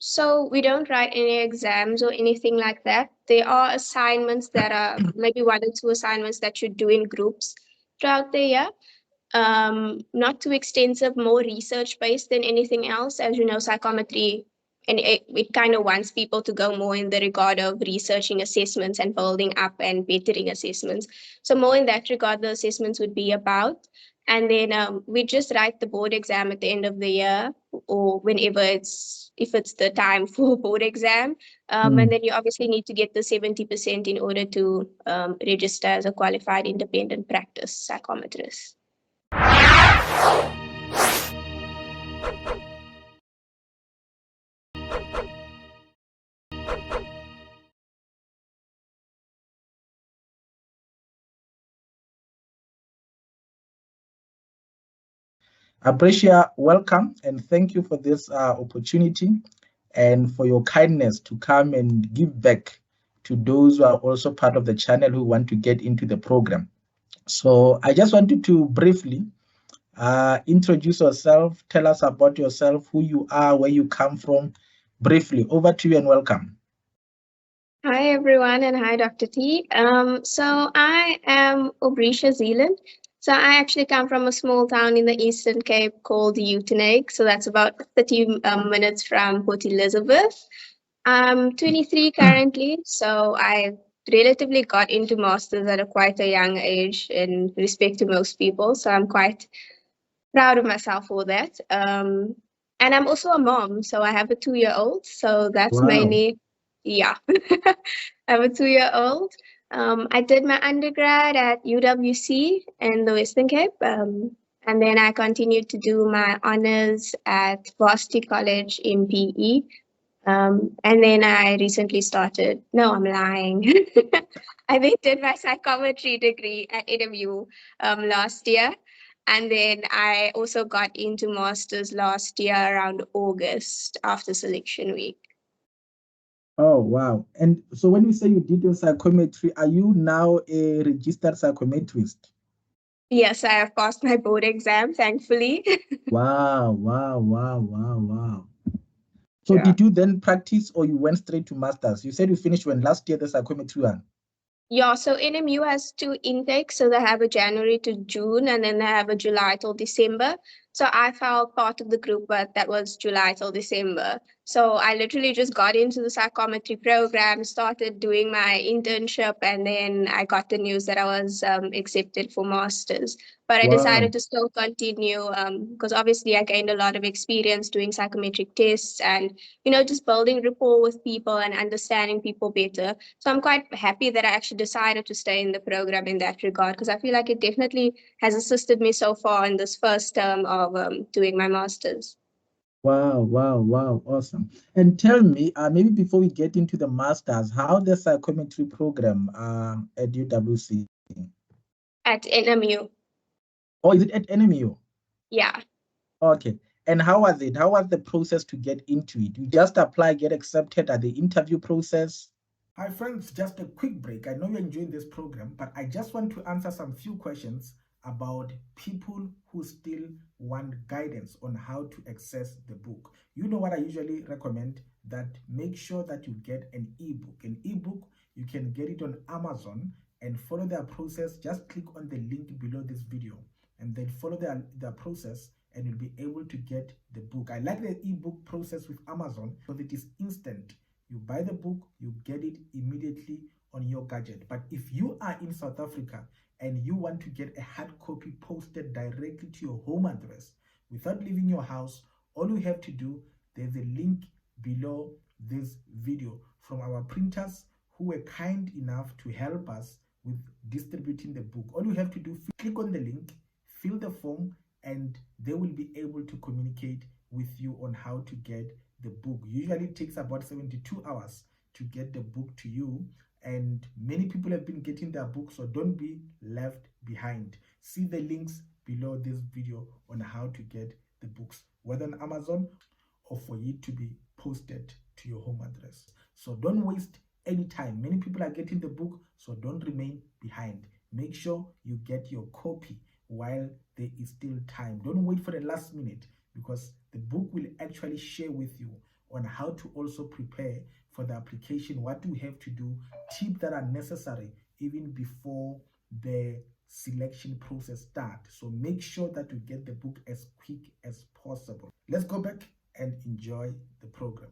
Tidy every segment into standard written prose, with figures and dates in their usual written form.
So we don't write any exams or anything like that. There are assignments that are maybe 1 or 2 assignments that you do in groups throughout the year. Not too extensive, more research based than anything else. As you know, psychometry, and it kind of wants people to go more in the regard of researching assessments and building up and bettering assessments. So more in that regard, the assessments would be about. And then we just write the board exam at the end of the year, or whenever if it's the time for board exam. And then you obviously need to get the 70% in order to register as a qualified independent practice psychometrist. Aubrecia, welcome and thank you for this opportunity and for your kindness to come and give back to those who are also part of the channel who want to get into the program. So I just wanted to briefly introduce yourself, tell us about yourself, who you are, where you come from. Briefly, over to you and welcome. Hi everyone, and hi Dr. T. So I am Aubrecia, Zealand. So I actually come from a small town in the Eastern Cape called Uitenhage. So that's about 30 minutes from Port Elizabeth. I'm 23 currently, so I relatively got into masters at quite a young age in respect to most people. So I'm quite proud of myself for that. And I'm also a mom, so I have a 2-year-old. So that's mainly, yeah, I have a 2-year-old. I did my undergrad at UWC in the Western Cape. And then I continued to do my honors at Varsity College in PE. And then I recently started, no, I'm lying. I then did my psychometry degree at EDHE last year. And then I also got into masters last year around August after selection week. Oh, wow. And so when you say you did your psychometry, are you now a registered psychometrist? Yes, I have passed my board exam, thankfully. Wow. So yeah. Did you then practice or you went straight to masters? You said you finished when last year the psychometry one. Yeah, so NMU has 2 intakes. So they have a January to June, and then they have a July till December. So I felt part of the group, but that was July till December. So I literally just got into the psychometry program, started doing my internship, and then I got the news that I was accepted for masters. But I decided to still continue because obviously I gained a lot of experience doing psychometric tests and, just building rapport with people and understanding people better. So I'm quite happy that I actually decided to stay in the program in that regard, because I feel like it definitely has assisted me so far in this first term of doing my master's. Wow. Awesome. And tell me, maybe before we get into the masters, how the psychometry program at UWC? At NMU. Oh, is it at NMU? Yeah. Okay. And how was it? How was the process to get into it? You just apply, get accepted at the interview process? Hi friends, just a quick break. I know you're enjoying this program, but I just want to answer some few questions about people who still want guidance on how to access the book. You know what I usually recommend, that make sure that you get an ebook. An ebook, you can get it on Amazon and follow their process. Just click on the link below this video and then follow their process and you'll be able to get the book. I like the ebook process with Amazon because it is instant. You buy the book, you get it immediately on your gadget. But if you are in South Africa and you want to get a hard copy posted directly to your home address without leaving your house, all you have to do, there's a link below this video from our printers who were kind enough to help us with distributing the book. All you have to do, click on the link, fill the form, and they will be able to communicate with you on how to get the book. Usually it takes about 72 hours to get the book to you, and many people have been getting their book, so don't be left behind. See the links below this video on how to get the books, whether on Amazon or for it to be posted to your home address. So don't waste any time. Many people are getting the book, so don't remain behind. Make sure you get your copy while there is still time. Don't wait for the last minute, because the book will actually share with you on how to also prepare for the application, what you have to do, tips that are necessary even before the selection process starts. So make sure that you get the book as quick as possible. Let's go back and enjoy the program.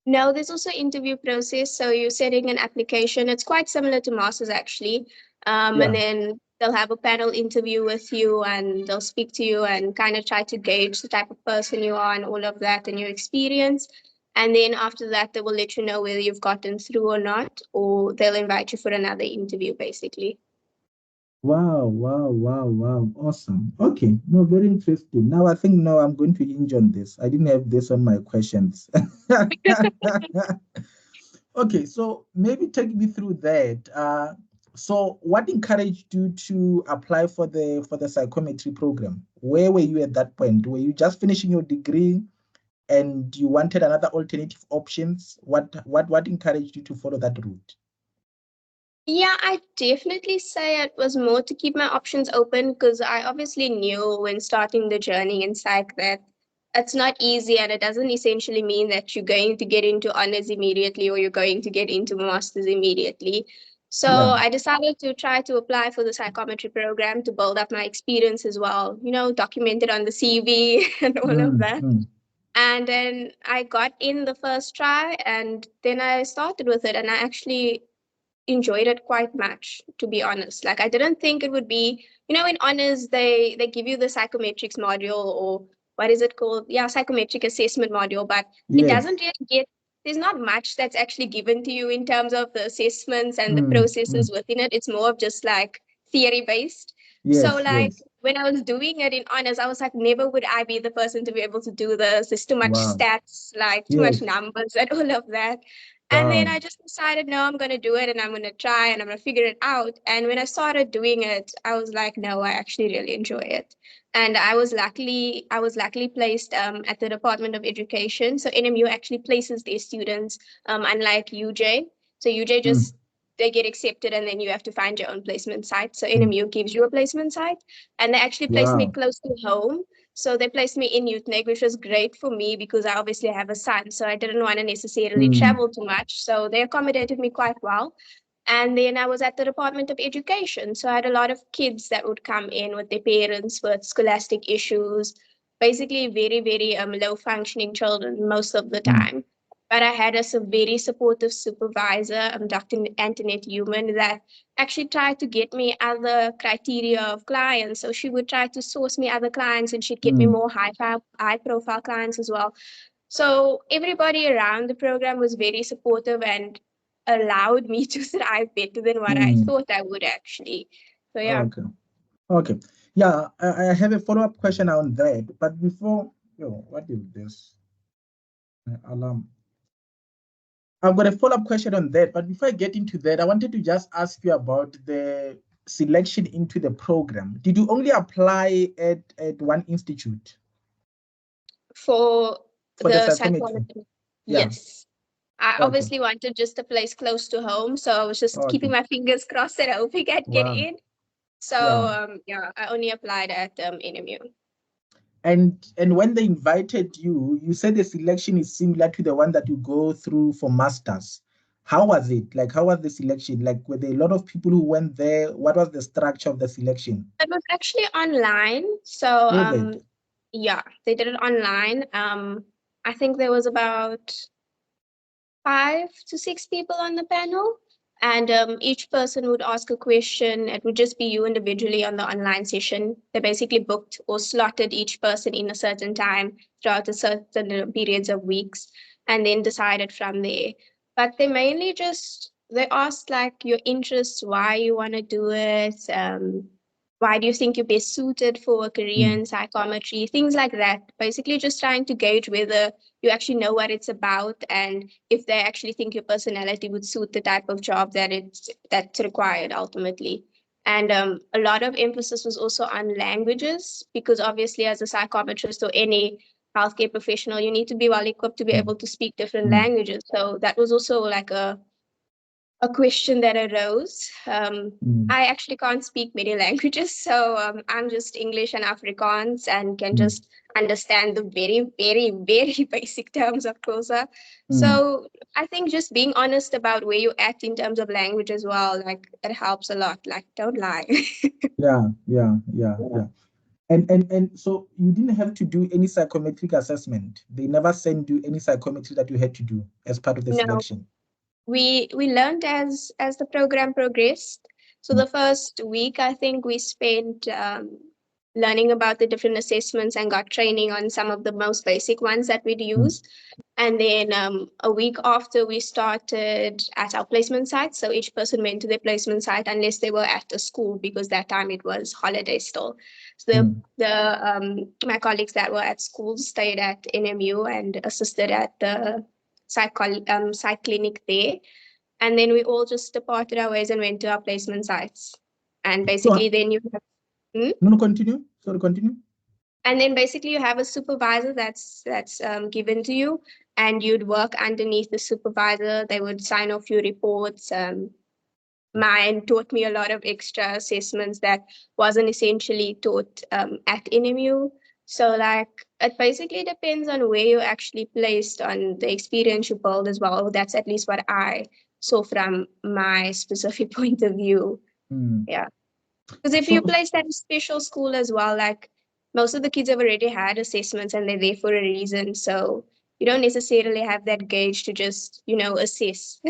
No, there's also interview process. So you're setting an application. It's quite similar to masters actually. And then they'll have a panel interview with you and they'll speak to you and kind of try to gauge the type of person you are and all of that and your experience. And then after that, they will let you know whether you've gotten through or not, or they'll invite you for another interview, basically. Wow, wow, wow, wow. Awesome. Okay. No, very interesting. Now I think now I'm going to hinge on this. I didn't have this on my questions. Okay, so maybe take me through that. So what encouraged you to apply for the psychometry program? Where were you at that point? Were you just finishing your degree and you wanted another alternative options? What encouraged you to follow that route? Yeah, I definitely say it was more to keep my options open because I obviously knew when starting the journey in psych that it's not easy and it doesn't essentially mean that you're going to get into honors immediately or you're going to get into masters immediately. So I decided to try to apply for the psychometry program to build up my experience as well, documented on the CV and all of that. And then I got in the first try and then I started with it and I actually enjoyed it quite much, to be honest. Like I didn't think it would be, in honors they give you the psychometrics module or what is it called? Yeah, psychometric assessment module, but it doesn't really get there's not much that's actually given to you in terms of the assessments and the processes within it. It's more of just like theory based. So like when I was doing it in honors, I was like, never would I be the person to be able to do this. There's too much stats, like too much numbers and all of that. And then I just decided, no, I'm going to do it and I'm going to try and I'm going to figure it out. And when I started doing it, I was like, no, I actually really enjoy it. And I was luckily placed at the Department of Education. So NMU actually places their students, unlike UJ. So UJ just they get accepted and then you have to find your own placement site. So NMU gives you a placement site and they actually placed me close to home. So they placed me in Youth which was great for me because I obviously have a son. So I didn't want to necessarily travel too much. So they accommodated me quite well. And then I was at the Department of Education. So I had a lot of kids that would come in with their parents with scholastic issues, basically very, very low functioning children most of the time. But I had a very supportive supervisor, Dr. Antoinette Human, that actually tried to get me other criteria of clients. So she would try to source me other clients and she'd get me more high profile clients as well. So everybody around the program was very supportive and allowed me to thrive better than what I thought I would actually. So yeah. Okay. Yeah, I have a follow-up question on that. But before, what is this? Alarm. I've got a follow-up question on that. But before I get into that, I wanted to just ask you about the selection into the program. Did you only apply at one institute? For the psychometry? Yes. I obviously wanted just a place close to home. So I was just keeping my fingers crossed that I hope I could get in. So yeah, I only applied at NMU. And when they invited you, you said the selection is similar to the one that you go through for masters. How was it? Like, how was the selection? Like, were there a lot of people who went there? What was the structure of the selection? It was actually online. So yeah, they did it online. I think there was about 5 to 6 people on the panel. And each person would ask a question. It would just be you individually on the online session. They basically booked or slotted each person in a certain time throughout a certain periods of weeks and then decided from there. But they mainly they asked like your interests, why you want to do it, why do you think you're best suited for a career in psychometry, things like that. Basically just trying to gauge whether you actually know what it's about and if they actually think your personality would suit the type of job that's required ultimately. And a lot of emphasis was also on languages because obviously as a psychometrist or any healthcare professional, you need to be well equipped to be able to speak different languages. So that was also like a a question that arose. I actually can't speak many languages, so I'm just English and Afrikaans and can just understand the very, very, very basic terms of Xhosa. So I think just being honest about where you're at in terms of language as well, like it helps a lot. Like, don't lie. Yeah. And so you didn't have to do any psychometric assessment. They never sent you any psychometry that you had to do as part of the No, selection. we learned as the program progressed. So the first week, I think we spent learning about the different assessments and got training on some of the most basic ones that we'd use. And then a week after, we started at our placement site. So each person went to their placement site unless they were at the school, because that time it was holiday still. So my colleagues that were at school stayed at NMU and assisted at the psych clinic there. And then we all just departed our ways and went to our placement sites. And basically, then you have, No, continue. Sorry, continue. and then basically you have a supervisor that's given to you, and you'd work underneath the supervisor. They would sign off your reports. Mine taught me a lot of extra assessments that wasn't essentially taught at NMU. So like it basically depends on where you're actually placed on the experience you build as well. That's at least what I saw from my specific point of view. Yeah. Because if you're placed at a special school as well, like most of the kids have already had assessments and they're there for a reason. So you don't necessarily have that gauge to just, assess.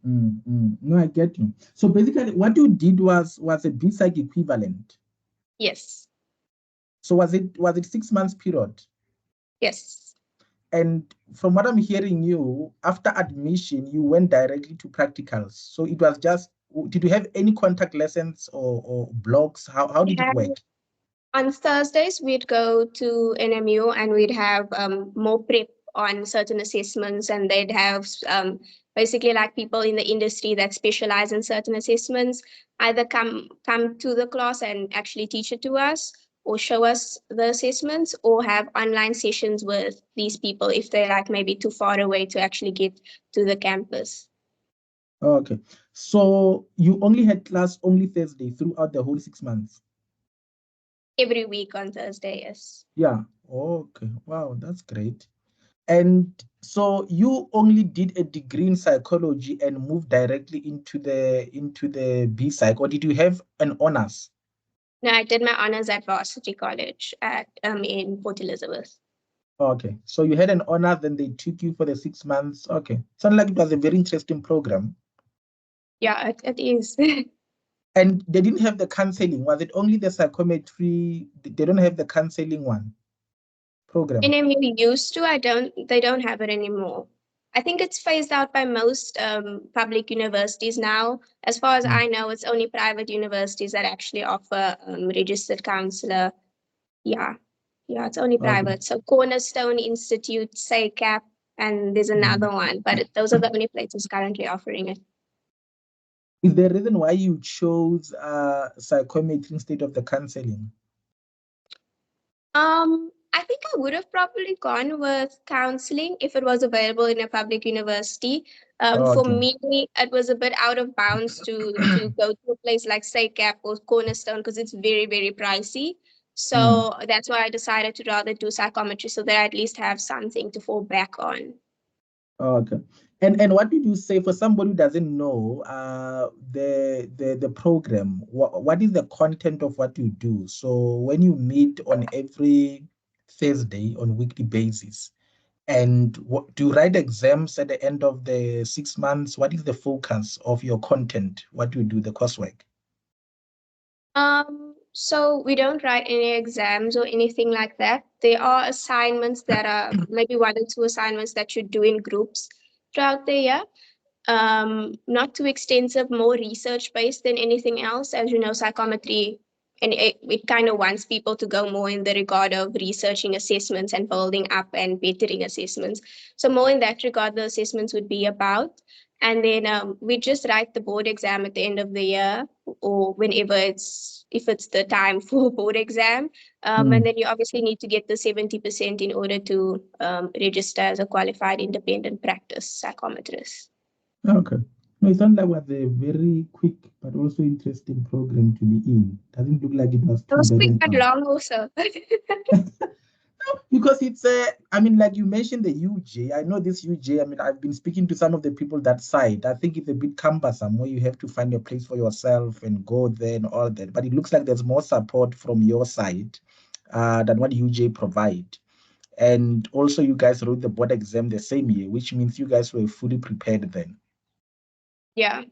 No, I get you. So basically, what you did was a BPsych equivalent. Yes. So was it 6 months period? Yes. And from what I'm hearing you, after admission, you went directly to practicals. So it was just, did you have any contact lessons or blocks? How did it work? On Thursdays, we'd go to NMU and we'd have more prep on certain assessments, and they'd have basically like people in the industry that specialize in certain assessments either come to the class and actually teach it to us, or show us the assessments, or have online sessions with these people if they're like maybe too far away to actually get to the campus. Okay. So you only had class only Thursday throughout the whole 6 months? Every week on Thursday, yes. Yeah. Okay. Wow, that's great. And so you only did a degree in psychology and moved directly into the BPsych, or did you have an honors? No, I did my honors at Varsity College at in Port Elizabeth. Okay, so you had an honor, then they took you for the 6 months. Okay, sounds like it was a very interesting program. Yeah, it is. And they didn't have the counseling. Was it only the psychometry? They don't have the counseling one program. NMU used to. They don't have it anymore. I think it's phased out by most public universities now. As far as I know, it's only private universities that actually offer registered counselor. Yeah, it's only private. So Cornerstone Institute, SACAP, and there's another one, but those are the only places currently offering it. Is there a reason why you chose psychometry instead of the counseling? I think I would have probably gone with counseling if it was available in a public university. For me, it was a bit out of bounds to go to a place like SACAP or Cornerstone because it's very, very pricey. So that's why I decided to rather do psychometry so that I at least have something to fall back on. Okay. And what did you say for somebody who doesn't know the program? What is the content of what you do? So when you meet on every Thursday on a weekly basis, and do you write exams at the end of the 6 months? What is the focus of your content? What do you do, the coursework? So we don't write any exams or anything like that. There are assignments that are maybe 1 or 2 assignments that you do in groups throughout the year. Not too extensive, more research based than anything else. As you know, psychometry, and it kind of wants people to go more in the regard of researching assessments and building up and bettering assessments. So more in that regard, the assessments would be about. And then we just write the board exam at the end of the year, or whenever if it's the time for a board exam. And then you obviously need to get the 70% in order to register as a qualified independent practice psychometrist. Okay. No, it sounds like it was a very quick but also interesting program to be in. Doesn't look like it was It too was quick but burdensome. long also. Because it's I mean, like you mentioned the UJ. I know this UJ. I mean, I've been speaking to some of the people that side. I think it's a bit cumbersome where you have to find a place for yourself and go there and all that. But it looks like there's more support from your side than what UJ provide. And also, you guys wrote the board exam the same year, which means you guys were fully prepared then. Yeah.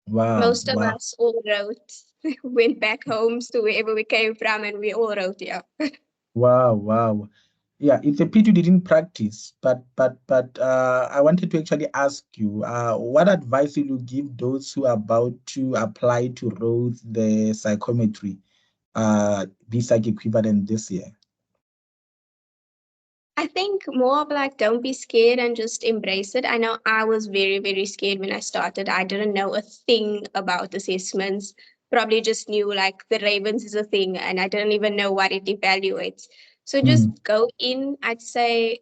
Wow, Most of wow. us all wrote, went back homes to wherever we came from, and we all wrote, yeah. Wow, wow. Yeah, it's a pity you didn't practice, but I wanted to actually ask you, what advice will you give those who are about to apply to road the psychometry BPsych equivalent this year? I think more of like, don't be scared and just embrace it. I know I was very, very scared when I started. I didn't know a thing about assessments. Probably just knew like the Ravens is a thing and I didn't even know what it evaluates. So just Mm, go in, I'd say,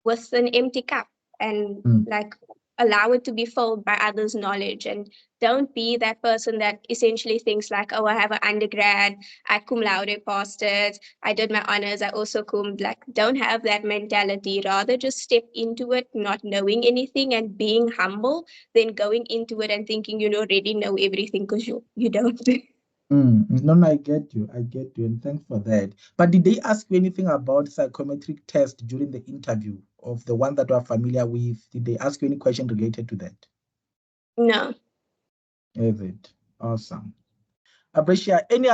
with an empty cup and mm, like allow it to be filled by others' knowledge, and don't be that person that essentially thinks like, oh, I have an undergrad, I cum laude passed it, I did my honors, I also cummed. Like, don't have that mentality. Rather just step into it not knowing anything and being humble than going into it and thinking you already know everything, because you don't. No, no, I get you, and thanks for that. But did they ask you anything about psychometric test during the interview of the one that you are familiar with? Did they ask you any question related to that? No. Is it? Awesome. Aubrecia, any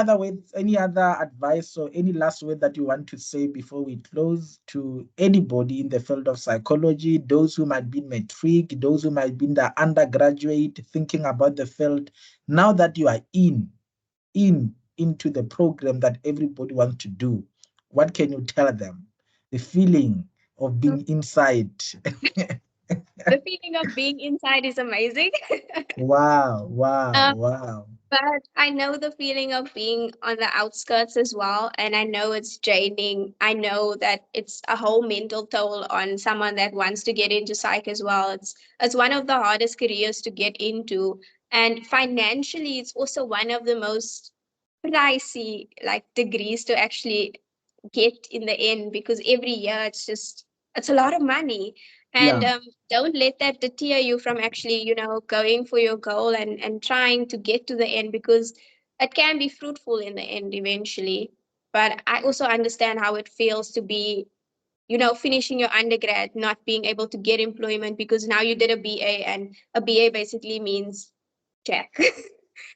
other advice or any last word that you want to say before we close to anybody in the field of psychology, those who might be in matric, those who might be in the undergraduate thinking about the field, now that you are into the program that everybody wants to do, what can you tell them? The feeling of being inside. The feeling of being inside is amazing. Wow, wow, Um, wow. But I know the feeling of being on the outskirts as well. And I know it's draining. I know that it's a whole mental toll on someone that wants to get into psych as well. It's one of the hardest careers to get into. And financially, it's also one of the most pricey like degrees to actually get in the end, because every year it's a lot of money. And Yeah. don't let that deter you from actually going for your goal and trying to get to the end, because it can be fruitful in the end eventually. But I also understand how it feels to be finishing your undergrad, not being able to get employment because now you did a BA, and a BA basically means jack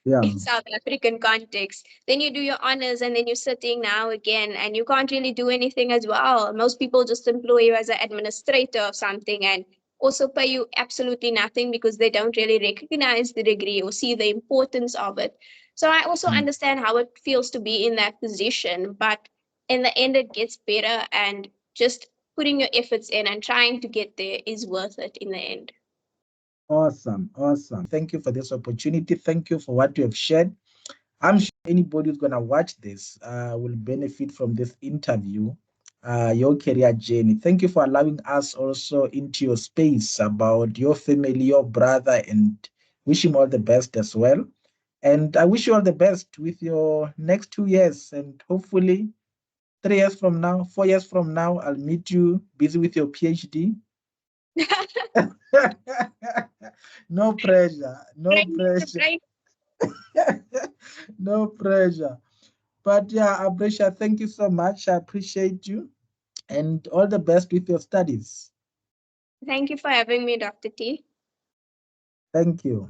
Yeah. in South African context. Then you do your honors, and then you're sitting now again, and you can't really do anything as well. Most people just employ you as an administrator of something and also pay you absolutely nothing because they don't really recognize the degree or see the importance of it. So I also Mm. understand how it feels to be in that position, but in the end, it gets better, and just putting your efforts in and trying to get there is worth it in the end. Awesome, awesome. Thank you for this opportunity. Thank you for what you have shared. I'm sure anybody who's going to watch this will benefit from this interview, your career journey. Thank you for allowing us also into your space about your family, your brother, and wish him all the best as well. And I wish you all the best with your next 2 years. And hopefully, 3 years from now, 4 years from now, I'll meet you busy with your PhD. No pressure, no pressure. No pressure. But yeah, Aubrecia, thank you so much. I appreciate you and all the best with your studies. Thank you for having me, Dr. T. Thank you.